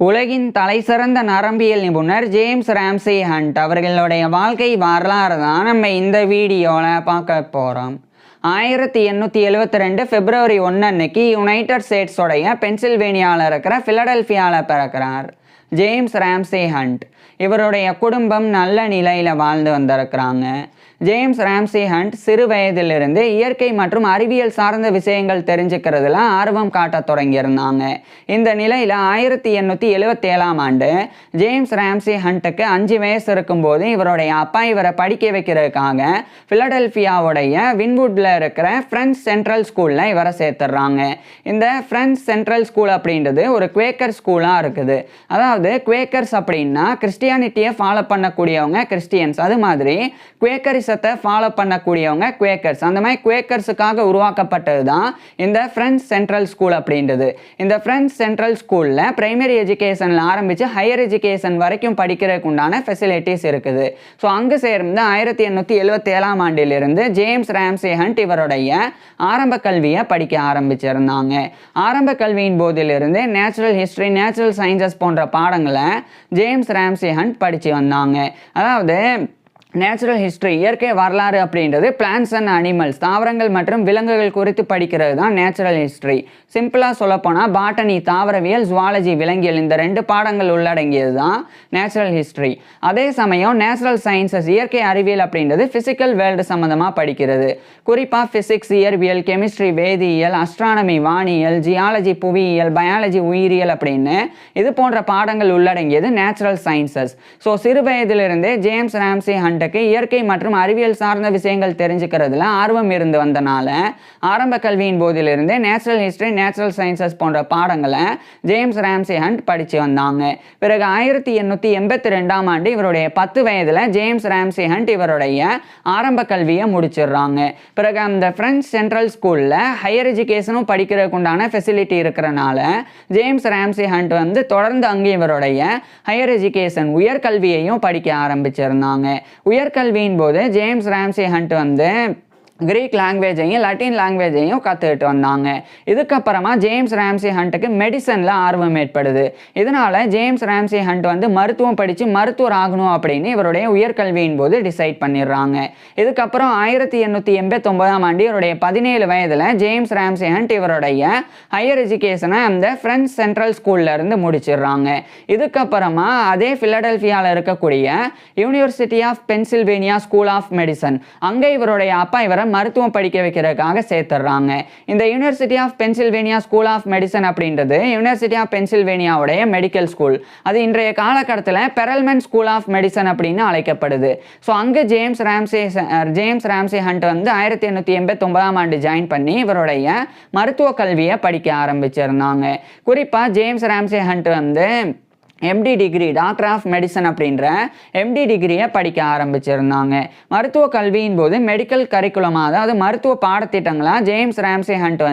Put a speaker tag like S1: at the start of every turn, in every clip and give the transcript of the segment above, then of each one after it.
S1: உலகின் தலைசிறந்த நரம்பியல் நிபுணர் ஜேம்ஸ் ராம்சே ஹண்ட் அவர்களுடைய வாழ்க்கை வரலாறு தான் நம்ம இந்த வீடியோவில் பார்க்க போகிறோம். 1872 பிப்ரவரி 1 அன்னைக்கு யுனைடெட் ஸ்டேட்ஸோடைய பென்சில்வேனியாவில் இருக்கிற ஃபிலடெல்ஃபியாவில் பிறக்கிறார் ஜேம்ஸ் ராம்சே ஹண்ட். இவருடைய குடும்பம் நல்ல நிலையில் வாழ்ந்து வந்திருக்கிறாங்க. ஜேம்ஸ் ராம்சே ஹண்ட் சிறு வயதிலிருந்து இயற்கை மற்றும் அறிவியல் சார்ந்த விஷயங்கள் தெரிஞ்சுக்கிறதுல ஆர்வம் காட்ட தொடங்கியிருந்தாங்க. இந்த நிலையில் 1877 ஆண்டு ஜேம்ஸ் ராம்சே ஹண்ட்டுக்கு 5 வயசு இருக்கும்போது இவருடைய அப்பா இவரை படிக்க வைக்கிறதுக்காக ஃபிலடெல்ஃபியாவுடைய வின்வுட்டில் இருக்கிற ஃப்ரெண்ட்ஸ் சென்ட்ரல் ஸ்கூலில் இவரை சேர்த்துடுறாங்க. இந்த ஃப்ரெண்ட்ஸ் சென்ட்ரல் ஸ்கூல் அப்படின்றது ஒரு குவேக்கர் ஸ்கூலாக இருக்குது. அதாவது குவேக்கர்ஸ் அப்படின்னா கிறிஸ்டியானிட்டியை ஃபாலோ பண்ணக்கூடியவங்க கிறிஸ்டியன்ஸ், அது மாதிரி குவேக்கரிசத்தை ஃபாலோ பண்ணக்கூடியவங்க குவேக்கர்ஸ். அந்த மாதிரி குவேக்கர்ஸுக்காக உருவாக்கப்பட்டது தான் இந்த ஃப்ரெண்ட்ஸ் சென்ட்ரல் ஸ்கூல் அப்படின்றது. இந்த ஃப்ரெண்ட்ஸ் சென்ட்ரல் ஸ்கூலில் பிரைமரி எஜுகேஷனில் ஆரம்பித்து ஹையர் எஜுகேஷன் வரைக்கும் படிக்கிறதுக்கு உண்டான ஃபெசிலிட்டிஸ் இருக்குது. ஸோ அங்கு சேர்ந்து 1877 ஆண்டிலிருந்து ஜேம்ஸ் ராம்சே ஹண்ட் இவருடைய ஆரம்ப கல்வியை படிக்க ஆரம்பிச்சிருந்தாங்க. ஆரம்ப கல்வியின் போதிலிருந்து நேச்சுரல் ஹிஸ்ட்ரி, நேச்சுரல் சயின்சஸ் போன்ற பாடங்களை ஜேம்ஸ் ராம்சே ஹண்ட் படித்து வந்தாங்க. அதாவது நேச்சுரல் ஹிஸ்ட்ரி, இயற்கை வரலாறு அப்படின்றது பிளான்ஸ் அண்ட் அனிமல்ஸ், தாவரங்கள் மற்றும் விலங்குகள் குறித்து படிக்கிறது தான் நேச்சுரல் ஹிஸ்ட்ரி. சிம்பிளாக சொல்லப்போனால் பாட்டனி தாவரவியல், ஜுவாலஜி விலங்கியல், இந்த 2 பாடங்கள் உள்ளடங்கியது தான் நேச்சுரல் ஹிஸ்ட்ரி. அதே சமயம் நேச்சுரல் சயின்சஸ், இயற்கை அறிவியல் அப்படின்றது ஃபிசிக்கல் வேர்ல்டு சம்மந்தமாக படிக்கிறது. குறிப்பாக ஃபிசிக்ஸ், இயற்பியல், கெமிஸ்ட்ரி, வேதியியல், அஸ்ட்ரானமி வானியல், ஜியாலஜி புவியியல், பயாலஜி உயிரியல் அப்படின்னு இது போன்ற பாடங்கள் உள்ளடங்கியது நேச்சுரல் சயின்சஸ். ஸோ சிறு வயதிலிருந்தே ஜேம்ஸ் ராம்சே ஹண்ட் இயற்கை மற்றும் அறிவியல் சார்ந்த விஷயங்கள் தெரிஞ்சுக்கிறதுல ஆர்வம் இருந்து வந்தனால ஆரம்ப கல்வியின் போதிலிருந்தே நேச்சுரல் ஹிஸ்டரி, நேச்சுரல் சயின்சஸ் போன்ற பாடங்களை ஜேம்ஸ் ராம்சே ஹண்ட் படித்து வந்தாங்க. பிறகு 1882 ஆண்டு இவருடைய 10 வயதில் ஜேம்ஸ் ராம்சே ஹண்ட் இவருடைய ஆரம்ப கல்வியை முடிச்சிடுறாங்க. பிறகு அந்த ஃப்ரெண்ட்ஸ் சென்ட்ரல் ஸ்கூலில் ஹையர் எஜுகேஷனும் படிக்கிறதுக்கு உண்டான ஃபெசிலிட்டி இருக்கிறனால ஜேம்ஸ் ராம்சே ஹண்ட் தொடர்ந்து அங்கே இவருடைய ஹையர் எஜுகேஷன் உயர்கல்வியையும் படிக்க ஆரம்பிச்சிருந்தாங்க. உயர்கல்வியின் போது ஜேம்ஸ் ராம்சே ஹண்ட் கிரீக் லாங்குவேஜையும் லட்டின் லாங்குவேஜையும் கற்றுக்கிட்டு வந்தாங்க. இதுக்கப்புறமா ஜேம்ஸ் ராம்சே ஹண்ட்டுக்கு மெடிசனில் ஆர்வம் ஏற்படுது. இதனால் ஜேம்ஸ் ராம்சே ஹண்ட் மருத்துவம் படித்து மருத்துவர் ஆகணும் அப்படின்னு இவருடைய உயர்கல்வியின் போது டிசைட் பண்ணிடுறாங்க. இதுக்கப்புறம் 1889 ஆண்டு இவருடைய 17 வயதில் ஜேம்ஸ் ராம்சே ஹண்ட் இவருடைய ஹையர் எஜுகேஷனை அந்த ஃப்ரெண்ட்ஸ் சென்ட்ரல் ஸ்கூலில் இருந்து முடிச்சிடுறாங்க. இதுக்கப்புறமா அதே ஃபிலடெல்ஃபியாவில் இருக்கக்கூடிய university of Pennsylvania school of medicine, அங்கே இவருடைய அப்பா இவரை மருத்துவம் படிக்க வைக்கிறதுக்காக சேர்த்துடுறாங்க. இந்த university of Pennsylvania school of medicine அப்படின்றது யூனிவர்சிட்டி ஆஃப் பென்சில்வேனியாவுடைய மெடிக்கல் ஸ்கூல். அது இன்றைய காலகட்டத்தில் பெரல்மன் ஸ்கூல் ஆஃப் மெடிசன் அப்படின்னு அழைக்கப்படுது. ஸோ அங்கே ஜேம்ஸ் ராம்சே ஹண்ட் 1889 ஆண்டு ஜாயின் பண்ணி இவருடைய மருத்துவ கல்வியை படிக்க ஆரம்பிச்சிருந்தாங்க. குறிப்பாக James Ramsay Hunt MD degree, doctor of medicine அப்படின்ற எம்டி டிகிரியை படிக்க ஆரம்பிச்சிருந்தாங்க. மருத்துவ கல்வியின் போது மெடிக்கல் கரிக்குலமாக, அதாவது மருத்துவ பாடத்திட்டங்களாக James Ramsay Hunt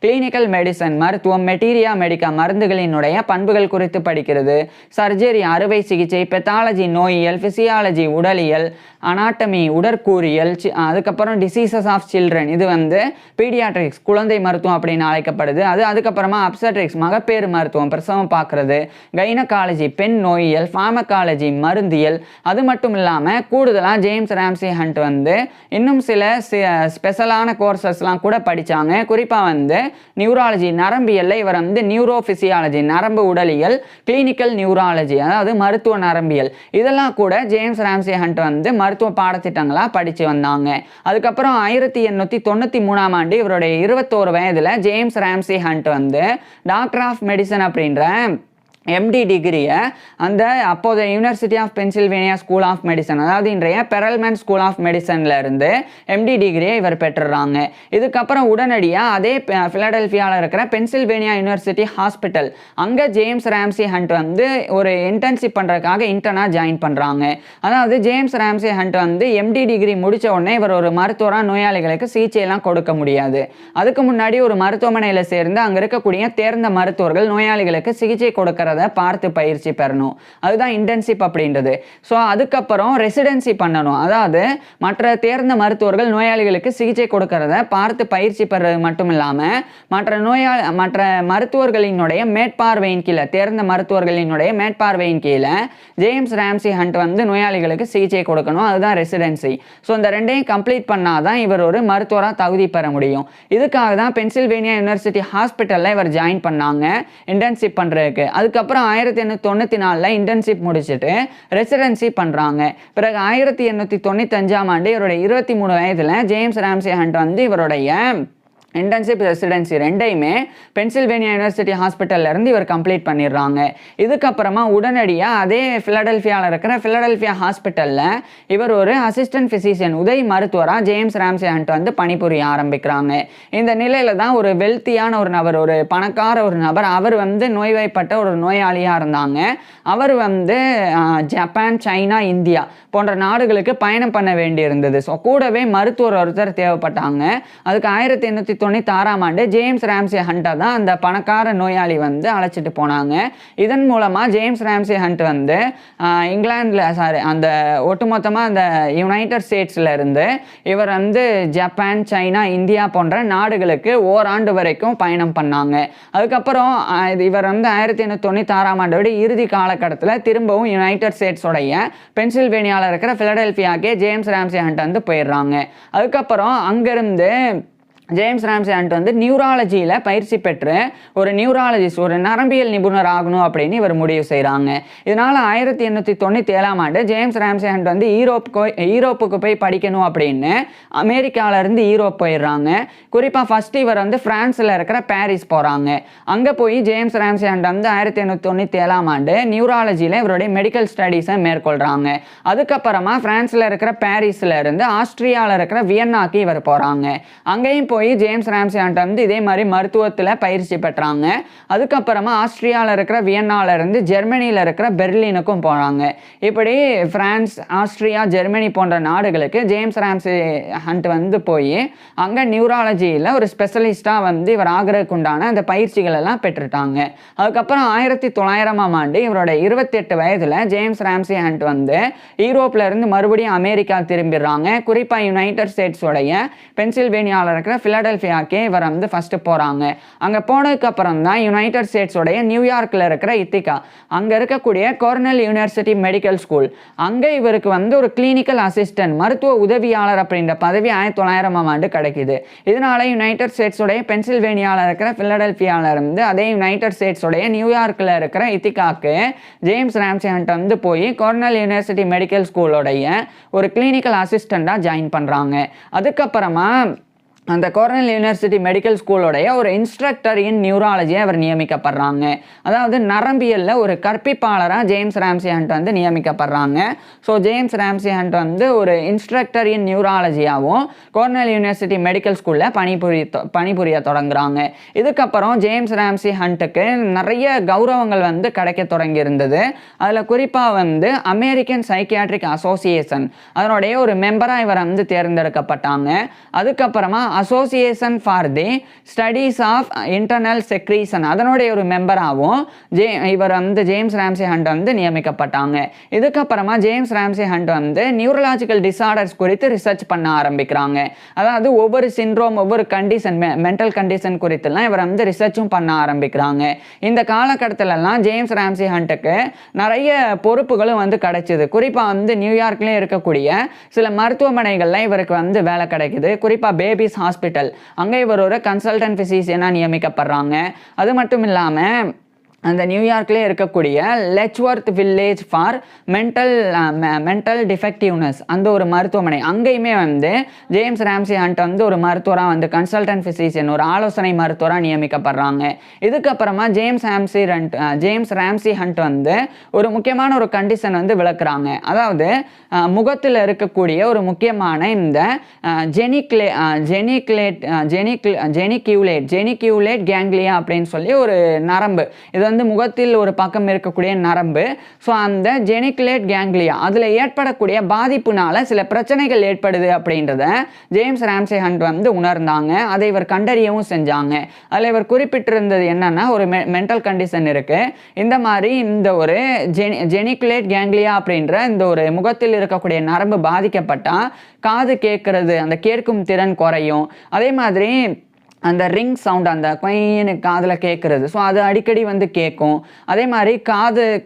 S1: clinical medicine, மருத்துவம், மெட்டீரியா மெடிக்கா, மருந்துகளினுடைய பண்புகள் குறித்து படிக்கிறது, சர்ஜரி அறுவை சிகிச்சை, பெத்தாலஜி நோயியல், பிசியாலஜி உடலியல், அனாட்டமி உடற்கூறியல், அதுக்கப்புறம் டிசீசஸ் ஆஃப் சில்ட்ரன், இது பீடியாட்ரிக்ஸ் குழந்தை மருத்துவம் அப்படின்னு அழைக்கப்படுது. அதுக்கப்புறமா அப்சட்ரிக்ஸ் மகப்பேறு மருத்துவம், பிரசவம் பார்க்கறது, கைனகாலஜி பெண் நோயியல், ஃபார்மகாலஜி மருந்தியல். அது மட்டும் இல்லாமல் கூடுதலாக ஜேம்ஸ் ராம்சே ஹண்ட் இன்னும் சில ஸ்பெஷலான கோர்சஸ்லாம் கூட படித்தாங்க. குறிப்பாக நியூராலஜி நரம்பியல்ல இவர் நியூரோஃபிசியாலஜி நரம்பு உடலியல், கிளினிக்கல் நியூராலஜி அதாவது மருத்துவ நரம்பியல், இதெல்லாம் கூட ஜேம்ஸ் ராம்சே ஹண்ட் மருத்துவ பாடத்திட்டங்களாக படித்து வந்தாங்க. அதுக்கப்புறம் 1893 ஆண்டு இவருடைய 21 வயதில் James Ramsay Hunt doctor of medicine அப்படின்ற எம்டி டிகிரியை அந்த அப்போதைய university of Pennsylvania school of medicine, அதாவது இன்றைய பெரல்மன் ஸ்கூல் ஆஃப் மெடிசனில் இருந்து எம்டி டிகிரியை இவர் பெற்றுறாங்க. இதுக்கப்புறம் உடனடியாக அதே ஃபிலடெல்ஃபியாவில் இருக்கிற பென்சில்வேனியா யூனிவர்சிட்டி ஹாஸ்பிட்டல், அங்கே ஜேம்ஸ் ராம்சே ஹண்ட் ஒரு இன்டர்ன்ஷிப் பண்ணுறதுக்காக இன்டர்னாக ஜாயின் பண்ணுறாங்க. அதாவது James Ramsay Hunt MD degree முடித்த உடனே இவர் ஒரு மருத்துவராக நோயாளிகளுக்கு சிகிச்சையெல்லாம் கொடுக்க முடியாது. அதுக்கு முன்னாடி ஒரு மருத்துவமனையில் சேர்ந்து அங்கே இருக்கக்கூடிய தேர்ந்த மருத்துவர்கள் நோயாளிகளுக்கு சிகிச்சை கொடுக்கிற இருக்கிறத பார்த்து பயிற்சி பெறணும். அதுதான் இன்டர்ன்ஷிப் அப்படின்றது. ஸோ அதுக்கப்புறம் ரெசிடென்சி பண்ணணும். அதாவது மற்ற தேர்ந்த மருத்துவர்கள் நோயாளிகளுக்கு சிகிச்சை கொடுக்கறத பார்த்து பயிற்சி பெறது மட்டும் இல்லாமல் மற்ற மருத்துவர்களினுடைய மேற்பார்வையின் கீழே தேர்ந்த மருத்துவர்களினுடைய மேற்பார்வையின் கீழே ஜேம்ஸ் ராம்சி ஹண்ட் வந்து நோயாளிகளுக்கு சிகிச்சை கொடுக்கணும். அதுதான் ரெசிடென்சி. ஸோ இந்த ரெண்டையும் கம்ப்ளீட் பண்ணாதான் இவர் ஒரு மருத்துவராக தகுதி பெற முடியும். இதுக்காக தான் பென்சில்வேனியா யூனிவர்சிட்டி ஹாஸ்பிட்டலில் இவர் ஜாயின் பண்ணாங்க இன்டர்ன்ஷிப் பண்ணுறதுக்கு. அதுக்கப்புறம் 1894 இன்டர்ன்ஷிப் முடிச்சுட்டு ரெசிடென்சி பண்ணுறாங்க. பிறகு 1895ஆம் ஆண்டு இவருடைய 23 வயதில் ஜேம்ஸ் ராம்சி ஹண்ட் வந்து இவருடைய இன்டர்ன்ஷிப் ரெசிடென்சி ரெண்டையுமே பென்சில்வேனியா யூனிவர்சிட்டி ஹாஸ்பிட்டல்ல இருந்து இவர் கம்ப்ளீட் பண்ணிடுறாங்க. இதுக்கப்புறமா உடனடியாக அதே ஃபிலடெல்ஃபியாவில் இருக்கிற ஃபிலடெல்ஃபியா ஹாஸ்பிட்டலில் இவர் ஒரு அசிஸ்டன்ட் ஃபிசிஷியன் உதவி மருத்துவராக ஜேம்ஸ் ராம்சி ஹண்ட் வந்து பணிபுரிய ஆரம்பிக்கிறாங்க. இந்த நிலையில தான் ஒரு வெல்த்தியான ஒரு நபர், ஒரு பணக்கார ஒரு நபர், அவர் வந்து நோய்வாய்ப்பட்ட ஒரு நோயாளியாக இருந்தாங்க. அவர் வந்து ஜப்பான், சைனா, இந்தியா போன்ற நாடுகளுக்கு பயணம் பண்ண வேண்டி இருந்தது. ஸோ கூடவே மருத்துவர் ஒருத்தர் தேவைப்பட்டாங்க. அதுக்கு 1896ஆம் ஆண்டு ஜேம்ஸ் ராம்சி ஹண்டை தான் அந்த பணக்கார நோயாளி வந்து அழைச்சிட்டு போனாங்க. இதன் மூலமாக ஜேம்ஸ் ராம்சி ஹண்ட் வந்து இங்கிலாந்தில் அந்த ஒட்டுமொத்தமாக அந்த யுனைடெட் ஸ்டேட்ஸில் இருந்து இவர் வந்து ஜப்பான், சைனா, இந்தியா போன்ற நாடுகளுக்கு ஓராண்டு வரைக்கும் பயணம் பண்ணாங்க. அதுக்கப்புறம் இவர் வந்து 1896ஆம் ஆண்டோட இறுதி காலகட்டத்தில் திரும்பவும் யுனைடெட் ஸ்டேட்ஸோடைய பென்சில்வேனியாவில் இருக்கிற ஃபிலடெல்ஃபியாக்கே ஜேம்ஸ் ராம்சி ஹண்ட் வந்து போயிடுறாங்க. அதுக்கப்புறம் அங்கிருந்து ஜேம்ஸ் ராம்சி ஹண்ட் வந்து நியூராலஜியில் பயிற்சி பெற்று ஒரு நியூராலஜிஸ்ட், ஒரு நரம்பியல் நிபுணர் ஆகணும் அப்படின்னு இவர் முடிவு செய்கிறாங்க. இதனால் 1897ஆம் ஆண்டு ஜேம்ஸ் ராம்சி ஹண்ட் வந்து ஈரோப்புக்கு போய் படிக்கணும் அப்படின்னு அமெரிக்காவிலேருந்து ஈரோப் போயிடுறாங்க. குறிப்பாக ஃபஸ்ட்டு இவர் வந்து ஃப்ரான்ஸில் இருக்கிற பாரிஸ் போகிறாங்க. அங்கே போய் ஜேம்ஸ் ராம்சி ஹண்ட் வந்து 1897ஆம் ஆண்டு நியூராலஜியில் இவருடைய மெடிக்கல் ஸ்டடீஸை மேற்கொள்கிறாங்க. அதுக்கப்புறமா ஃப்ரான்ஸில் இருக்கிற பாரிஸில் இருந்து ஆஸ்திரியாவில் இருக்கிற வியன்னாக்கு இவர் போகிறாங்க. அங்கேயும் போய் ஜேம்ஸ் ராம்சி ஹண்ட் வந்து இதே மாதிரி மருத்துவத்தில் பயிற்சி பெற்றாங்க. அதுக்கப்புறமா ஆஸ்திரியாவில் இருக்கிற வியன்னால இருந்து ஜெர்மனியில் இருக்கிற பெர்லினுக்கும் போனாங்க. இப்படி பிரான்ஸ், ஆஸ்திரியா, ஜெர்மனி போன்ற நாடுகளுக்கு ஜேம்ஸ் ராம்சி ஹண்ட் வந்து போய் அங்கே நியூராலஜியில் ஒரு ஸ்பெஷலிஸ்டாக வந்து இவர் ஆகிறதுக்கு உண்டான அந்த பயிற்சிகள் எல்லாம் பெற்றுட்டாங்க. அதுக்கப்புறம் 1900ஆம் ஆண்டு இவரோட 28 வயதில் ஜேம்ஸ் ராம்சி ஹண்ட் வந்து யூரோப்பில் இருந்து மறுபடியும் அமெரிக்கா திரும்பிடுறாங்க. குறிப்பாக யுனைடெட் ஸ்டேட்ஸோடைய பென்சில்வேனியாவில் இருக்கிற ஃபிலடெல்ஃபியாக்கே இவர் வந்து ஃபஸ்ட்டு போகிறாங்க. அங்கே போனதுக்கப்புறம் தான் யுனைடெட் ஸ்டேட்ஸோடைய நியூயார்க்கில் இருக்கிற இத்திகா, அங்கே இருக்கக்கூடிய கார்னெல் யூனிவர்சிட்டி மெடிக்கல் ஸ்கூல், அங்கே இவருக்கு வந்து ஒரு கிளினிக்கல் அசிஸ்டன்ட், மருத்துவ உதவியாளர் அப்படின்ற பதவி 1900ஆம் ஆண்டு கிடைக்குது. இதனால யுனைடெட் ஸ்டேட்ஸோடைய பென்சில்வேனியாவில் இருக்கிற ஃபிலடெல்ஃபியாவில் இருந்து அதே யுனைடெட் ஸ்டேட்ஸோடைய நியூயார்க்கில் இருக்கிற இத்திகாக்கு ஜேம்ஸ் ராம்சி ஹண்ட் வந்து போய் கார்னெல் யூனிவர்சிட்டி மெடிக்கல் ஸ்கூலோடைய ஒரு கிளினிக்கல் அசிஸ்டண்ட்டாக ஜாயின் பண்ணுறாங்க. அதுக்கப்புறமா அந்த கார்னெல் யூனிவர்சிட்டி மெடிக்கல் ஸ்கூலோடைய ஒரு இன்ஸ்ட்ரக்டர் இன் நியூராலஜியை அவர் நியமிக்கப்படுறாங்க. அதாவது நரம்பியலில் ஒரு கற்பிப்பாளராக ஜேம்ஸ் ராம்சி ஹண்ட் வந்து நியமிக்கப்படுறாங்க. ஸோ ஜேம்ஸ் ராம்சி ஹண்ட் வந்து ஒரு இன்ஸ்ட்ரக்டர் இன் நியூராலஜியாகவும் கார்னெல் யூனிவர்சிட்டி மெடிக்கல் ஸ்கூலில் பணிபுரிய தொடங்குறாங்க. இதுக்கப்புறம் ஜேம்ஸ் ராம்சி ஹண்ட்டுக்கு நிறைய கௌரவங்கள் வந்து கிடைக்க தொடங்கி இருந்தது. அதில் குறிப்பாக வந்து அமெரிக்கன் சைக்கியாட்ரிக் அசோசியேஷன் அதனுடைய ஒரு மெம்பராக இவர் வந்து தேர்ந்தெடுக்கப்பட்டாங்க. அதுக்கப்புறமா association for the studies of internal secretion அதனுடைய ஒரு மெம்பராகவும் இவர் வந்து ஜேம்ஸ் ராம்சி ஹண்ட் வந்து நியமிக்கப்பட்டாங்க. இதுக்கப்புறமா ஜேம்ஸ் ராம்சி ஹண்ட் வந்து நியூரலாஜிக்கல் டிசார்டர்ஸ் குறித்து ரிசர்ச் பண்ண ஆரம்பிக்கிறாங்க. அதாவது ஒவ்வொரு சிண்ட்ரோம், ஒவ்வொரு கண்டிஷன், மென்டல் கண்டிஷன் குறித்துலாம் இவர் வந்து ரிசர்ச்சும் பண்ண ஆரம்பிக்கிறாங்க. இந்த காலகட்டத்திலலாம் ஜேம்ஸ் ராம்சி ஹண்ட்டுக்கு நிறைய பொறுப்புகளும் வந்து கிடைச்சிது. குறிப்பாக வந்து நியூயார்க்லேயே இருக்கக்கூடிய சில மருத்துவமனைகளில் இவருக்கு வந்து வேலை கிடைக்குது. குறிப்பாக பேபிஸ் ஹாஸ்பிட்டல், அங்கே இவர் ஒரு கன்சல்டன்ட் ஃபிசிஷியனாக நியமிக்கப்படுறாங்க. அது மட்டும் இல்லாமல் அந்த நியூயார்க்லேயே இருக்கக்கூடிய லெச்வர்த் வில்லேஜ் ஃபார் மென்டல் டிஃபெக்டிவ்னஸ் அந்த ஒரு மருத்துவமனை, அங்கேயுமே வந்து ஜேம்ஸ் ராம்சி ஹண்ட் வந்து ஒரு மருத்துவராக வந்து கன்சல்டன்ட் ஃபிசிஷியன், ஒரு ஆலோசனை மருத்துவராக நியமிக்கப்படுறாங்க. இதுக்கப்புறமா ஜேம்ஸ் ராம்சி ஹண்ட் வந்து ஒரு முக்கியமான ஒரு கண்டிஷன் வந்து விளக்குறாங்க. அதாவது முகத்தில் இருக்கக்கூடிய ஒரு முக்கியமான இந்த ஜெனிக்யூலேட் கேங்க்லியா அப்படின்னு சொல்லி ஒரு நரம்பு, இதை வந்து முகத்தில் ஒரு பக்கம் இருக்கக்கூடிய நரம்பு. ஸோ அந்த ஜெனிகுலேட் கேங்க்லியா அதில் ஏற்படக்கூடிய பாதிப்புனால சில பிரச்சனைகள் ஏற்படுது அப்படின்றத ஜேம்ஸ் ராம்சே ஹண்ட் வந்து உணர்ந்தாங்க. அதை இவர் கண்டறியவும் செஞ்சாங்க. அதில் இவர் குறிப்பிட்டிருந்தது என்னன்னா, ஒரு மென்டல் கண்டிஷன் இருக்கு. இந்த மாதிரி இந்த ஒரு ஜெனிகுலேட் கேங்க்லியா அப்படின்ற இந்த ஒரு முகத்தில் இருக்கக்கூடிய நரம்பு பாதிக்கப்பட்டா காது கேட்கறது, அந்த கேட்கும் திறன் குறையும். அதே மாதிரி அந்த ரிங் சவுண்ட், அந்த கொயின்னு காதில் கேட்குறது, ஸோ அது அடிக்கடி வந்து கேட்கும். அதே மாதிரி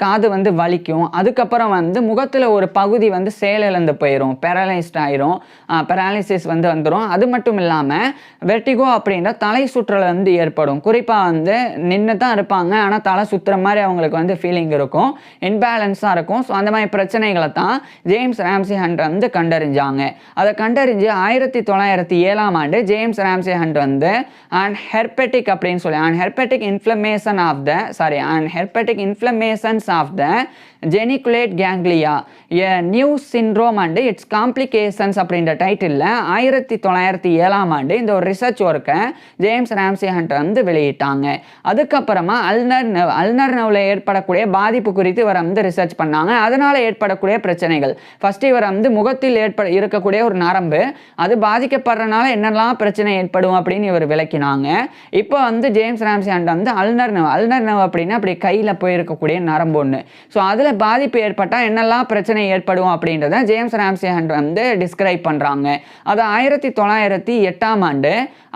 S1: காது வந்து வலிக்கும். அதுக்கப்புறம் வந்து முகத்தில் ஒரு பகுதி வந்து செயலிழந்து போயிடும், பேரலைஸ்ட் ஆயிரும், பேரலிசிஸ் வந்து வந்துடும். அது மட்டும் இல்லாமல் வெர்டிகோ அப்படின்ற தலை சுற்றல் வந்து ஏற்படும். குறிப்பாக வந்து நின்று தான் இருப்பாங்க, ஆனால் தலை சுற்றுற மாதிரி அவங்களுக்கு வந்து ஃபீலிங் இருக்கும், இன்பேலன்ஸாக இருக்கும். ஸோ அந்த மாதிரி பிரச்சனைகளை தான் ஜேம்ஸ் ராம்சே ஹண்ட் வந்து கண்டறிஞ்சாங்க. அதை கண்டறிஞ்சு 1907 ஜேம்ஸ் ராம்சே ஹண்ட் வந்து herpetic அப்படின்னு சொல்லி herpetic inflammations of the geniculate ganglia, a new syndrome and its complications அப்படின்ற டைட்டிலில் 1907 இந்த ஒரு ரிசர்ச் ஒர்க்கை ஜேம்ஸ் ராம்சே ஹண்ட் வந்து வெளியிட்டாங்க. அதுக்கப்புறமா அல்னர் நர்வில் ஏற்படக்கூடிய பாதிப்பு குறித்து இவர் வந்து ரிசர்ச் பண்ணாங்க. அதனால் ஏற்படக்கூடிய பிரச்சனைகள். ஃபர்ஸ்ட் இவர் வந்து முகத்தில் இருக்கக்கூடிய ஒரு நரம்பு அது பாதிக்கப்படுறதுனால என்னெல்லாம் பிரச்சனை ஏற்படும் அப்படின்னு இவர் விளக்கினாங்க. இப்போ வந்து ஜேம்ஸ் ராம்சே ஹண்ட் வந்து அல்னர் நர்வ் அப்படின்னா அப்படி கையில் போயிருக்கக்கூடிய நரம்பு ஒன்று. ஸோ அதில் பாதிப்பு ஏற்பட்டால் என்னெல்லாம் பிரச்சனை ஏற்படும் அப்படின்றத ஜேம்ஸ் ராம்சே ஹண்ட் வந்து டிஸ்கிரைப் பண்ணுறாங்க. அது 1908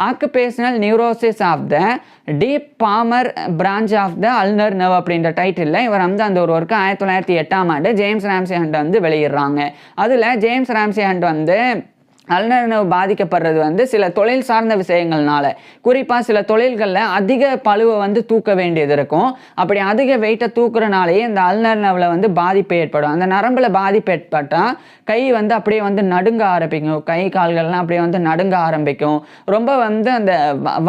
S1: occupational neurosis of the deep palmar branch of the ulnar nerve அப்படின்ற டைட்டிலில் இவர் வந்து அந்த ஒரு ஒர்க்கு 1908 ஜேம்ஸ் ராம்சே ஹண்ட் வந்து வெளியிடுறாங்க. அதில் ஜேம்ஸ் ராம்சே ஹண்ட் வந்து அல்னர் நர்வ் பாதிக்கப்படுறது வந்து சில தொழில் சார்ந்த விஷயங்கள்னால, குறிப்பாக சில தொழில்களில் அதிக பளுவை வந்து தூக்க வேண்டியது இருக்கும். அப்படி அதிக வெயிட்டை தூக்குறனாலேயே இந்த அல்னர் நர்வில் வந்து பாதிப்பு ஏற்படும். அந்த நரம்பில் பாதிப்பு ஏற்பட்டால் கை வந்து அப்படியே வந்து நடுங்க ஆரம்பிக்கும், கை கால்கள்லாம் அப்படியே வந்து நடுங்க ஆரம்பிக்கும், ரொம்ப வந்து அந்த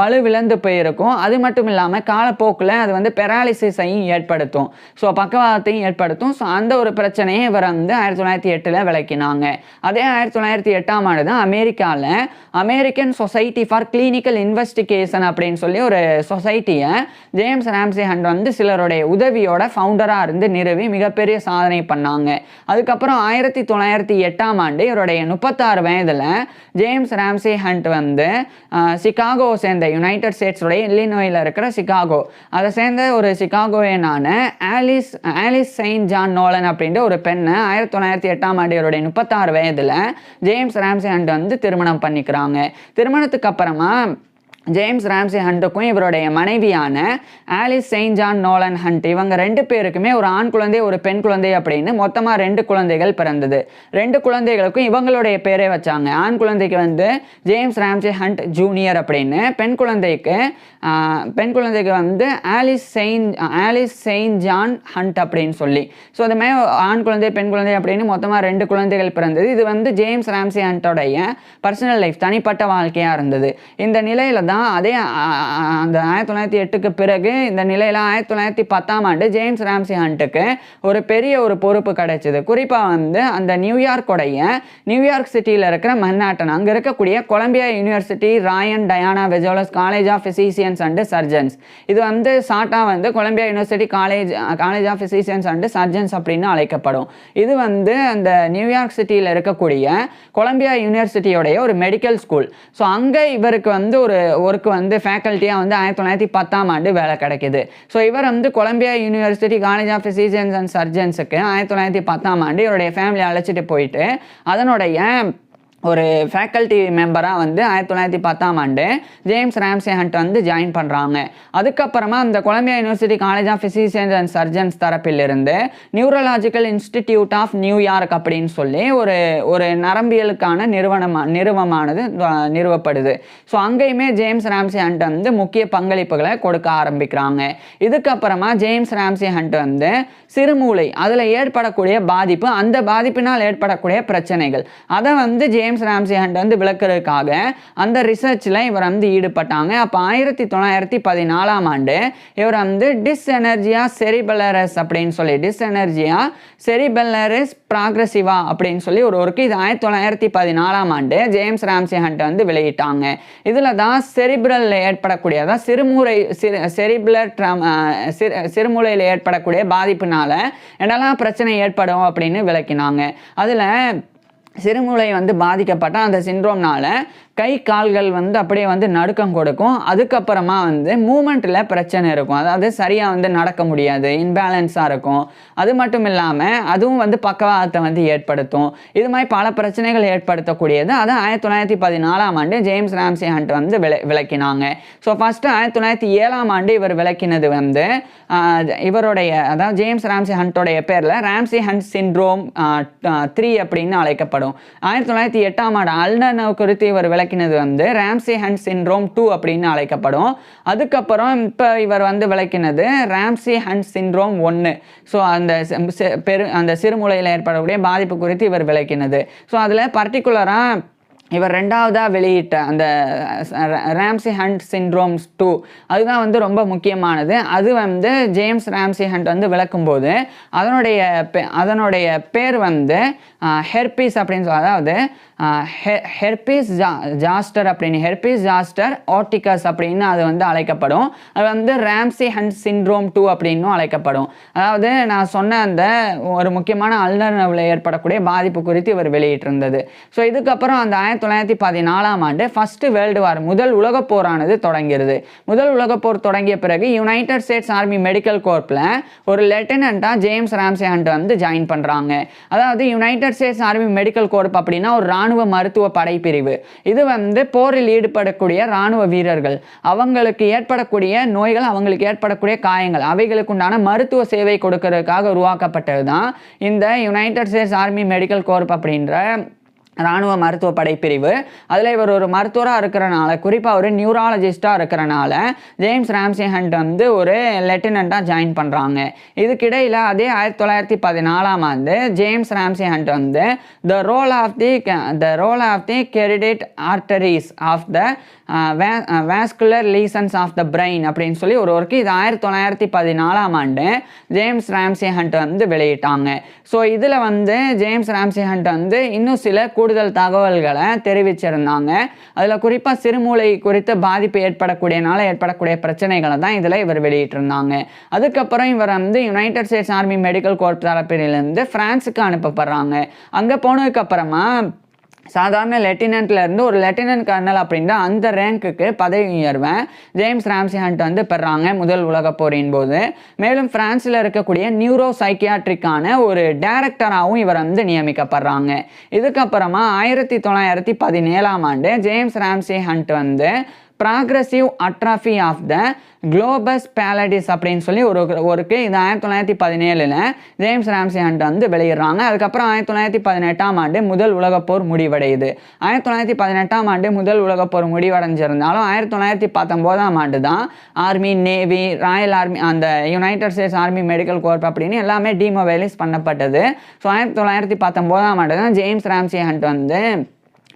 S1: வலுவிழந்து போயிருக்கும். அது மட்டும் இல்லாமல் காலப்போக்கில் அது வந்து பெராலிசிஸையும் ஏற்படுத்தும், ஸோ பக்கவாதத்தையும் ஏற்படுத்தும். ஸோ அந்த ஒரு பிரச்சனையை இவர் வந்து 1908 விளக்கினாங்க. அதே 1908 அமெரிக்காவில் American society for clinical investigation அப்படின்னு சொல்லி ஒரு சொசைட்டியை ஜேம்ஸ் ராம்சே ஹண்ட் வந்து சிலருடைய உதவியோட ஃபவுண்டராக இருந்து நிறுவி மிகப்பெரிய சாதனை பண்ணாங்க. அதுக்கப்புறம் 1908 இவருடைய 36 வயதில் ஜேம்ஸ் ராம்சே ஹண்ட் வந்து சிகாகோ சேர்ந்த யுனைடெட் ஸ்டேட்ஸுடைய இல்லினாய்ஸில் இருக்கிற சிகாகோ, அதை சேர்ந்த ஒரு சிகாகோயனான ஆலிஸ் செயின்ட் ஜான் நோலன் அப்படின்ற ஒரு பெண்ணை 1908 இவருடைய 36 வயதில் ஜேம்ஸ் ராம்சே ஹண்ட் வந்து திருமணம் பண்ணிக்கிறாங்க. திருமணத்துக்கு அப்புறமா ஜேம்ஸ் ராம்சே ஹண்ட்டுக்கும் இவருடைய மனைவியான Alice Saint John Nolan Hunt இவங்க 2 பேருக்குமே ஒரு ஆண் குழந்தை ஒரு பெண் குழந்தை அப்படின்னு மொத்தமாக 2 குழந்தைகள் பிறந்தது. 2 குழந்தைகளுக்கும் இவங்களுடைய பேரே வச்சாங்க. ஆண் குழந்தைக்கு வந்து ஜேம்ஸ் ராம்சே ஹண்ட் ஜூனியர் அப்படின்னு, பெண் குழந்தைக்கு வந்து ஆலிஸ் செயின்ட் ஜான் ஹண்ட் அப்படின்னு சொல்லி. ஸோ அதுமாதிரி ஆண் குழந்தை பெண் குழந்தை அப்படின்னு மொத்தமாக 2 குழந்தைகள் பிறந்தது. இது வந்து ஜேம்ஸ் ராம்சே ஹண்டோடைய பர்சனல் லைஃப், தனிப்பட்ட வாழ்க்கையாக இருந்தது. இந்த நிலையில தான் அதே அந்த 1908 பிறகு இந்த நிலையில் 1910 ஜேம்ஸ் ராம்சே ஹண்ட்டுக்கு ஒரு பெரிய ஒரு பொறுப்பு கிடைச்சிது. குறிப்பாக வந்து அந்த நியூயார்க் சிட்டியில் இருக்கிற மன்ஹாட்டன், அங்கே இருக்கக்கூடிய Columbia university Roy and Diana Vagelos college of physicians and surgeons, இது வந்து ஷார்ட்டாக வந்து Columbia university college of physicians and surgeons அப்படின்னு அழைக்கப்படும். இது வந்து அந்த நியூயார்க் சிட்டியில் இருக்கக்கூடிய கொலம்பியா யூனிவர்சிட்டியோடைய ஒரு மெடிக்கல் ஸ்கூல். ஸோ அங்கே இவருக்கு வந்து ஒரு ஒர்க்கு வந்து ஃபேக்கல்ட்டியாக வந்து 1910 வேலை கிடைக்கிது. ஸோ இவர் வந்து Columbia university college of physicians and சர்ஜன்ஸுக்கு 1910 இவருடைய ஃபேமிலி அழைச்சிட்டு போயிட்டு அதனுடைய ஒரு ஃபேக்கல்ட்டி மெம்பராக வந்து 1910 ஜேம்ஸ் ராம்சே ஹண்ட் வந்து ஜாயின் பண்ணுறாங்க. அதுக்கப்புறமா அந்த Columbia university college of physicians and surgeons தரப்பிலிருந்து நியூரலாஜிக்கல் இன்ஸ்டிடியூட் ஆஃப் நியூயார்க் அப்படின்னு சொல்லி ஒரு நரம்பியலுக்கான நிறுவனமானது நிறுவப்படுது. ஸோ அங்கேயுமே ஜேம்ஸ் ராம்சே ஹண்ட் வந்து முக்கிய பங்களிப்புகளை கொடுக்க ஆரம்பிக்கிறாங்க. இதுக்கப்புறமா ஜேம்ஸ் ராம்சே ஹண்ட் வந்து சிறுமூளை அதில் ஏற்படக்கூடிய பாதிப்பு, அந்த பாதிப்பினால் ஏற்படக்கூடிய பிரச்சனைகள், அதை வந்து ஜேம்ஸ் ராம்சே ஹண்ட் வந்து விளக்குறதுக்காக அந்த ரிசர்ச்சில் இவர் வந்து ஈடுபட்டாங்க. அப்போ 1914ஆம் ஆண்டு இவர் வந்து டிஸ்எனர்ஜியா செரிபெல்லரஸ் அப்படின்னு சொல்லி டிஸ்எனர்ஜியா செரிபெல்லரிஸ் ப்ராக்ரெசிவா அப்படின்னு சொல்லி ஒரு ஒர்க்கு இது 1914ஆம் ஆண்டு ஜேம்ஸ் ராம்சே ஹண்ட் வந்து வெளியிட்டாங்க. இதில் தான் செரிப்ரல் ஏற்படக்கூடிய அதாவது செரிபுலர் சிறுமூளையில் ஏற்படக்கூடிய பாதிப்புனால என்னெல்லாம் பிரச்சனை ஏற்படும் அப்படின்னு விளக்கினாங்க. அதில் சிறுமூளை வந்து பாதிக்கப்பட்ட அந்த சிண்ட்ரோம்னால கை கால்கள் வந்து அப்படியே வந்து நடுக்கம் கொடுக்கும். அதுக்கப்புறமா வந்து மூமெண்ட்டில் பிரச்சனை இருக்கும். அதாவது சரியாக வந்து நடக்க முடியாது, இன்பேலன்ஸாக இருக்கும். அது மட்டும் இல்லாமல் அதுவும் வந்து பக்கவாதத்தை வந்து ஏற்படுத்தும். இது மாதிரி பல பிரச்சனைகள் ஏற்படுத்தக்கூடியது. அது 1914ஆம் ஆண்டு ஜேம்ஸ் ராம்சே ஹண்ட் வந்து விளக்கினாங்க. ஸோ ஃபஸ்ட்டு 1907ஆம் ஆண்டு இவர் விளக்கினது வந்து இவருடைய அதாவது ஜேம்ஸ் ராம்சே ஹண்டோடைய பேரில் ராம்சே ஹண்ட் சிண்ட்ரோம் 3 அப்படின்னு அழைக்கப்படும். 1908ஆம் ஆண்டு அல்னர்வ் குறித்து இவர் விளக்கினது வந்து ராம்சே ஹண்ட் சிண்ட்ரோம் 2 அப்படின்னு அழைக்கப்படும். அதுக்கப்புறம் இப்போ இவர் வந்து விளக்கினது ராம்சே ஹண்ட் சிண்ட்ரோம் 1. ஸோ அந்த சிறுமூளையில் ஏற்படக்கூடிய பாதிப்பு குறித்து இவர் விளக்கினது. ஸோ அதில் பர்டிகுலராக இவர் ரெண்டாவதாக வெளியிட்ட அந்த ராம்சே ஹண்ட் சிண்ட்ரோம்ஸ் 2 அதுதான் வந்து ரொம்ப முக்கியமானது. அது வந்து ஜேம்ஸ் ராம்சே ஹண்ட் வந்து விளக்கும்போது அதனுடைய பேர் வந்து ஹெர்பிஸ் அப்படின்னு சொல்லி அதாவது ஹெர்பிஸ் ஜாஸ்டர் அப்படின்னு ஹெர்பிஸ் ஜாஸ்டர் ஆர்டிகஸ் அப்படின்னு அது வந்து அழைக்கப்படும். அது வந்து ராம்சே ஹண்ட் சிண்ட்ரோம் 2 அப்படின்னும் அழைக்கப்படும். அதாவது நான் சொன்ன அந்த ஒரு முக்கியமான அல்னர்வில் ஏற்படக்கூடிய பாதிப்பு குறித்து இவர் வெளியிட்டிருந்தது. ஸோ இதுக்கப்புறம் அந்த 1914ஆம் ஆண்டு ஃபர்ஸ்ட் வேர்ல்டு வார் முதல் உலகப் போரானது தொடங்கிறது. முதல் உலகப்போர் தொடங்கிய பிறகு யுனைடெட் ஸ்டேட்ஸ் ஆர்மி மெடிக்கல் கோர்ப்பில் ஒரு லெப்டினண்ட்டாக ஜேம்ஸ் ராம்சே ஹண்ட் வந்து ஜாயின் பண்ணுறாங்க. அதாவது United states army medical corp அப்படின்னா ஒரு இராணுவ மருத்துவ படைப்பிரிவு. இது வந்து போரில் ஈடுபடக்கூடிய இராணுவ வீரர்கள் அவங்களுக்கு ஏற்படக்கூடிய நோய்கள் அவங்களுக்கு ஏற்படக்கூடிய காயங்கள் அவைகளுக்கு உண்டான மருத்துவ சேவை கொடுக்கறதுக்காக உருவாக்கப்பட்டது தான் இந்த United states army medical corp அப்படின்ற இராணுவ மருத்துவ படைப்பிரிவு. அதில் இவர் ஒரு மருத்துவராக இருக்கிறனால குறிப்பாக ஒரு நியூராலஜிஸ்டாக இருக்கிறனால ஜேம்ஸ் ராம்சே ஹண்ட் வந்து ஒரு லெப்டினண்ட்டாக ஜாயின் பண்ணுறாங்க. இதுக்கிடையில் அதே 1914ஆம் ஆண்டு ஜேம்ஸ் ராம்சே ஹண்ட் வந்து the role of the carotid arteries of the vascular lesions of the brain அப்படின்னு சொல்லி ஒரு ஒர்க்கு இது 1914ஆம் ஆண்டு ஜேம்ஸ் ராம்சே ஹண்ட் வந்து வெளியிட்டாங்க. ஸோ இதில் வந்து ஜேம்ஸ் ராம்சே ஹண்ட் வந்து இன்னும் சில கூடுதல் தகவல்களை தெரிவிச்சிருந்தாங்க. அதில் குறிப்பாக சிறுமூளை குறித்து பாதிப்பு ஏற்படக்கூடிய பிரச்சனைகளை தான் இதில் இவர் வெளியிட்டிருந்தாங்க. அதுக்கப்புறம் இவர் வந்து United states army medical corp தரப்பிலிருந்து பிரான்ஸுக்கு அனுப்பப்படுறாங்க. அங்கே போனதுக்கப்புறமா சாதாரண லெப்டினன்ட்லேருந்து ஒரு லெப்டினன்ட் கர்னல் அப்படின்ற அந்த ரேங்க்குக்கு பதவி உயர்வை ஜேம்ஸ் ராம்சே ஹண்ட் வந்து பெறாங்க முதல் உலகப் போரின் போது. மேலும் பிரான்ஸில் இருக்கக்கூடிய நியூரோ சைக்கியாட்ரிக்கான ஒரு டைரக்டராகவும் இவர் வந்து நியமிக்கப்படுறாங்க. இதுக்கப்புறமா 1917ஆம் ஆண்டு ஜேம்ஸ் ராம்சே ஹண்ட் வந்து progressive atrophy of the globus pallidus அப்படின்னு சொல்லி ஒருக்கு இது 1917 ஜேம்ஸ் ராம்சே ஹண்ட் வந்து வெளியிடுறாங்க. அதுக்கப்புறம் 1918ஆம் ஆண்டு முதல் உலகப்போர் முடிவடையுது. 1918ஆம் ஆண்டு முதல் உலகப்போர் முடிவடைஞ்சிருந்தாலும் 1919ஆம் ஆண்டு தான் ஆர்மி, நேவி, ராயல் ஆர்மி, அந்த United states army medical corp அப்படின்னு எல்லாமே டிமொபைலைஸ் பண்ணப்பட்டது. ஸோ 1919ஆம் ஆண்டு தான் ஜேம்ஸ் ராம்சே ஹண்ட் வந்து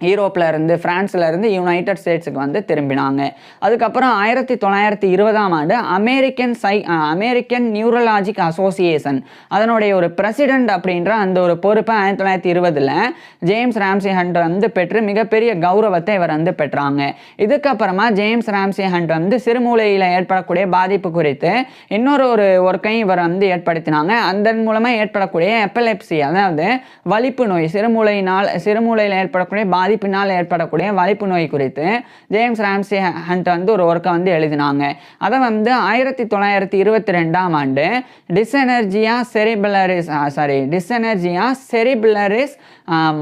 S1: யூரோப்பில் இருந்து பிரான்ஸில் இருந்து யுனைடெட் ஸ்டேட்ஸுக்கு வந்து திரும்பினாங்க. அதுக்கப்புறம் 1920ஆம் ஆண்டு அமெரிக்கன் நியூரலாஜிக் அசோசியேஷன் அதனுடைய ஒரு பிரசிடென்ட் அப்படின்ற அந்த ஒரு பொறுப்பை 1920 ஜேம்ஸ் ராம்சே ஹண்ட் வந்து பெற்று மிகப்பெரிய கௌரவத்தை இவர் வந்து பெற்றாங்க. இதுக்கப்புறமா ஜேம்ஸ் ராம்சே ஹண்ட் வந்து சிறுமூளையில் ஏற்படக்கூடிய பாதிப்பு குறித்து இன்னொரு ஒர்க்கையும் இவர் வந்து ஏற்படுத்தினாங்க. அதன் மூலமாக ஏற்படக்கூடிய எபிலெப்சி அதாவது வலிப்பு நோய் சிறுமூளையில் ஏற்படக்கூடிய பாதிப்பினால் ஏற்படக்கூடிய வலிப்பு நோய் குறித்து ஜேம்ஸ் ராம்சே ஹண்ட் வந்து ஒரு ஒர்க்கை வந்து எழுதினாங்க. அதை வந்து 1922ஆம் ஆண்டு டிஸ்எனர்ஜியா செரிபுலரிஸ்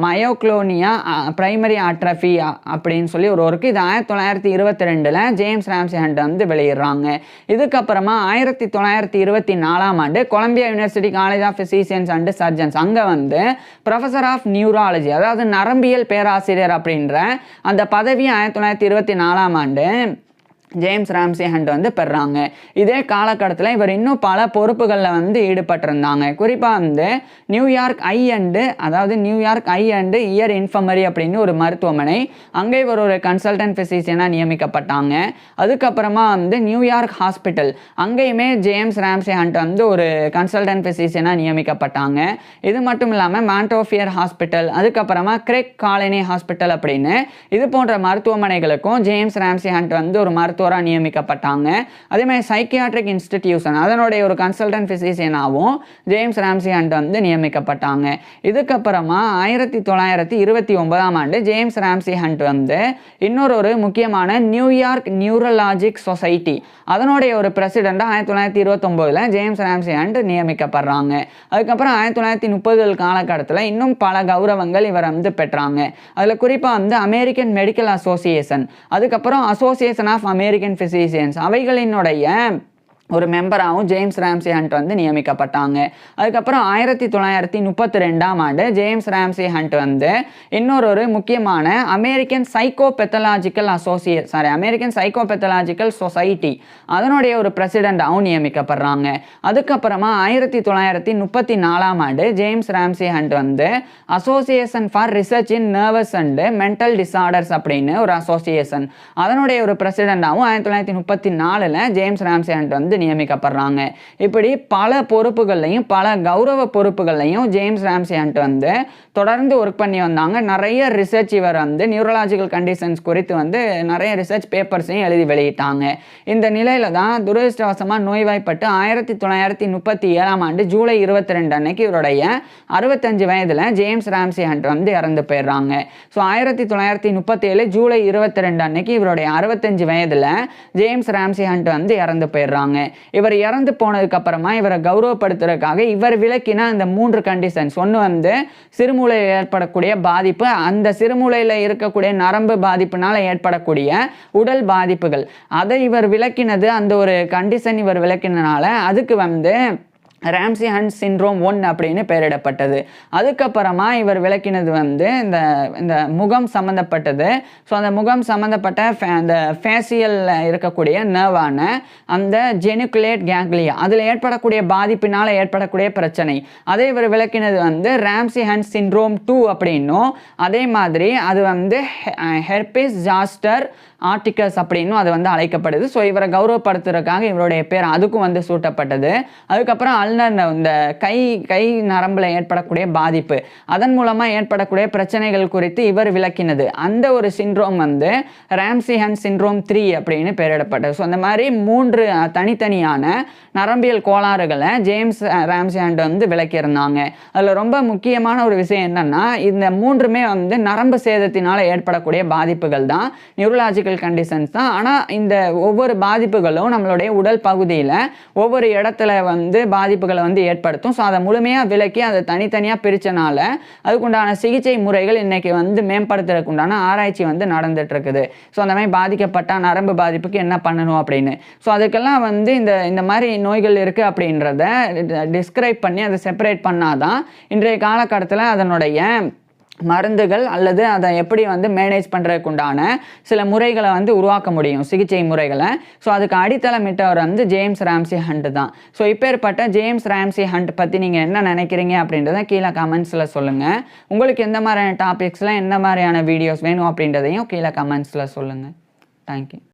S1: மயோக்ளோனியா பிரைமரி ஆட்ரஃபி அப்படின்னு சொல்லி ஒரு ஒர்க்கு இது 1922 ஜேம்ஸ் ராம்சே ஹண்ட் வந்து வெளியிடுறாங்க. இதுக்கப்புறமா 1924ஆம் ஆண்டு Columbia university college of physicians and surgeons அங்கே வந்து ப்ரொஃபஸர் ஆஃப் நியூராலஜி அதாவது நரம்பியல் பேராசிரியர் அப்படின்ற அந்த பதவி 1924ஆம் ஆண்டு ஜேம்ஸ் ராம்சே ஹண்ட் வந்து பெறாங்க. இதே காலகட்டத்தில் இவர் இன்னும் பல பொறுப்புகளில் வந்து ஈடுபட்டிருந்தாங்க. குறிப்பாக வந்து New York I and year infirmary அப்படின்னு ஒரு மருத்துவமனை, அங்கே இவர் ஒரு கன்சல்டன்ட் ஃபிசிஷியனாக நியமிக்கப்பட்டாங்க. அதுக்கப்புறமா வந்து நியூயார்க் ஹாஸ்பிட்டல், அங்கேயுமே ஜேம்ஸ் ராம்சே ஹண்ட் வந்து ஒரு கன்சல்டன்ட் ஃபிசிஷியனாக நியமிக்கப்பட்டாங்க. இது மட்டும் இல்லாமல் மாண்டோஃபியர் ஹாஸ்பிட்டல், அதுக்கப்புறமா கிரெக் காலனி ஹாஸ்பிட்டல் அப்படின்னு இது போன்ற மருத்துவமனைகளுக்கும் ஜேம்ஸ் ராம்சே ஹண்ட் வந்து ஒரு மருத்துவராக நியமிக்கப்பட்டாங்க. அதே மாதிரி சைக்கியாட்ரிக் இன்ஸ்டிடியூஷன், அதனுடைய ஒரு கன்சல்டன்ட் ஃபிசிஷியனாகவும் ஜேம்ஸ் ராம்சே ஹண்ட் வந்து நியமிக்கப்பட்டாங்க. இதுக்கப்புறமா 1929ஆம் ஆண்டு ஜேம்ஸ் ராம்சே ஹண்ட் வந்து இன்னொரு முக்கியமான நியூயார்க் நியூரலாஜிக் சொசைட்டி, அதனுடைய ஒரு பிரசிடெண்டாக 1929 ஜேம்ஸ் ராம்சே ஹண்ட் நியமிக்கப்படுறாங்க. அதுக்கப்புறம் 1930 காலகட்டத்தில் இன்னும் பல கௌரவங்கள் இவர் வந்து பெற்றாங்க. அதில் குறிப்பாக வந்து அமெரிக்கன் மெடிக்கல் அசோசியேஷன், அதுக்கப்புறம் அசோசியேஷன் ஆஃப் அமெரிக்கன் ஃபிசிஷியன்ஸ், அவைகளினுடைய ஒரு மெம்பராகவும் ஜேம்ஸ் ராம்சே ஹண்ட் வந்து நியமிக்கப்பட்டாங்க. அதுக்கப்புறம் 1932ஆம் ஆண்டு ஜேம்ஸ் ராம்சே ஹண்ட் வந்து இன்னொரு முக்கியமான அமெரிக்கன் சைக்கோபெத்தலாஜிக்கல் சொசைட்டி, அதனுடைய ஒரு பிரசிடெண்டாகவும் நியமிக்கப்படுறாங்க. அதுக்கப்புறமா 1934ஆம் ஆண்டு ஜேம்ஸ் ராம்சே ஹண்ட் வந்து association for research in nervous and mental disorders அப்படின்னு ஒரு அசோசியேஷன், அதனுடைய ஒரு பிரசிடெண்டாகவும் 1934 ஜேம்ஸ் ராம்சே ஹண்ட் வந்து நியமிக்கப்படுறாங்க. இப்படி பல பொறுப்புகளையும் பல கௌரவ பொறுப்புகளையும் ஜேம்ஸ் ராம்சே ஹண்ட் வந்து தொடர்ந்து ஒர்க் பண்ணி வந்தாங்க. நிறைய ரிசர்ச் இவர் வந்து நியூரலாஜிக்கல் கண்டிஷன்ஸ் குறித்து வந்து நிறைய ரிசர்ச் பேப்பர்ஸையும் எழுதி வெளியிட்டாங்க. இந்த நிலையில தான் துரதிர்ஷ்டவசமாக நோய்வாய்ப்பட்டு 1937ஆம் ஆண்டு ஜூலை 22 அன்னைக்கு இவருடைய 65 வயதில் ஜேம்ஸ் ராம்சே ஹண்ட் வந்து இறந்து போயிடுறாங்க. ஸோ 1937 ஜூலை 22 அன்னைக்கு இவருடைய 65 வயதில் ஜேம்ஸ் ராம்சே ஹண்ட் வந்து இறந்து போயிடுறாங்க. இவர் இறந்து போனதுக்கு அப்புறமா இவரை கௌரவப்படுத்துறதுக்காக இவர் விளக்கின அந்த 3 கண்டிஷன்ஸ், ஒன்று வந்து சிறுமூளையில் ஏற்படக்கூடிய பாதிப்பு, அந்த சிறுமூளையில் இருக்கக்கூடிய நரம்பு பாதிப்புனால ஏற்படக்கூடிய உடல் பாதிப்புகள், அதை இவர் விளக்கினது, அந்த ஒரு கண்டிஷன் இவர் விளக்கினால அதுக்கு வந்து ராம்சே ஹண்ட் சிண்ட்ரோம் 1 அப்படின்னு பெயரிடப்பட்டது. அதுக்கப்புறமா இவர் விளக்கினது வந்து இந்த முகம் சம்மந்தப்பட்டது. ஸோ அந்த முகம் சம்மந்தப்பட்ட அந்த ஃபேசியல் இருக்கக்கூடிய நர்வான அந்த ஜெனிகுலேட் கேங்க்லியா, அதில் ஏற்படக்கூடிய பாதிப்பினால் ஏற்படக்கூடிய பிரச்சனை, அதை இவர் விளக்கினது வந்து ராம்சே ஹண்ட் சிண்ட்ரோம் 2 அப்படின்னும், அதே மாதிரி அது வந்து ஹெர்பிஸ் ஜாஸ்டர் ஆர்டிகஸ் அப்படின்னும் அது வந்து அழைக்கப்படுது. ஸோ இவரை கௌரவப்படுத்துறதுக்காக இவருடைய பேர் அதுக்கும் வந்து சூட்டப்பட்டது. அதுக்கப்புறம் இந்த கை நரம்பில் ஏற்படக்கூடிய பாதிப்பு, அதன் மூலமாக ஏற்படக்கூடிய பிரச்சனைகள் குறித்து இவர் விளக்கினது, அந்த ஒரு சிண்ட்ரோம் வந்து ராம்சே ஹண்ட் சிண்ட்ரோம் 3 அப்படின்னு பெயரிடப்பட்டது. ஸோ அந்த மாதிரி 3 தனித்தனியான நரம்பியல் கோளாறுகளை ஜேம்ஸ் ராம்சே ஹண்ட் வந்து விளக்கியிருந்தாங்க. அதில் ரொம்ப முக்கியமான ஒரு விஷயம் என்னன்னா, இந்த 3மே வந்து நரம்பு சேதத்தினால் ஏற்படக்கூடிய பாதிப்புகள் தான், நியூரலாஜிக்கல் கண்டிஷன்ஸ் தான். ஆனால் இந்த ஒவ்வொரு பாதிப்புகளும் நம்மளுடைய உடல் பகுதியில் ஒவ்வொரு இடத்துல வந்து பாதிப்புகளை வந்து ஏற்படுத்தும். ஸோ அதை முழுமையாக விளக்கி அதை தனித்தனியாக பிரித்தனால அதுக்குண்டான சிகிச்சை முறைகள் இன்றைக்கி வந்து மேம்படுத்துறதுக்கு உண்டான ஆராய்ச்சி வந்து நடந்துட்டு இருக்குது. ஸோ அந்த மாதிரி பாதிக்கப்பட்ட நரம்பு பாதிப்புக்கு என்ன பண்ணணும் அப்படின்னு, ஸோ அதுக்கெல்லாம் வந்து இந்த மாதிரி நோய்கள் இருக்குது அப்படின்றத டிஸ்கிரைப் பண்ணி அதை செப்பரேட் பண்ணாதான் இன்றைய காலகட்டத்தில் அதனுடைய மருந்துகள் அல்லது அதை எப்படி வந்து மேனேஜ் பண்ணுறதுக்கு உண்டான சில முறைகளை வந்து உருவாக்க முடியும், சிகிச்சை முறைகளை. ஸோ அதுக்கு அடித்தளமிட்டவர் வந்து ஜேம்ஸ் ராம்சே ஹண்ட் தான். ஸோ இப்பேற்பட்ட ஜேம்ஸ் ராம்சே ஹண்ட் பற்றி நீங்கள் என்ன நினைக்கிறீங்க அப்படின்றத கீழே கமெண்ட்ஸில் சொல்லுங்கள். உங்களுக்கு எந்த மாதிரியான டாபிக்ஸில் எந்த மாதிரியான வீடியோஸ் வேணும் அப்படின்றதையும் கீழே கமெண்ட்ஸில் சொல்லுங்கள். தேங்க்யூ.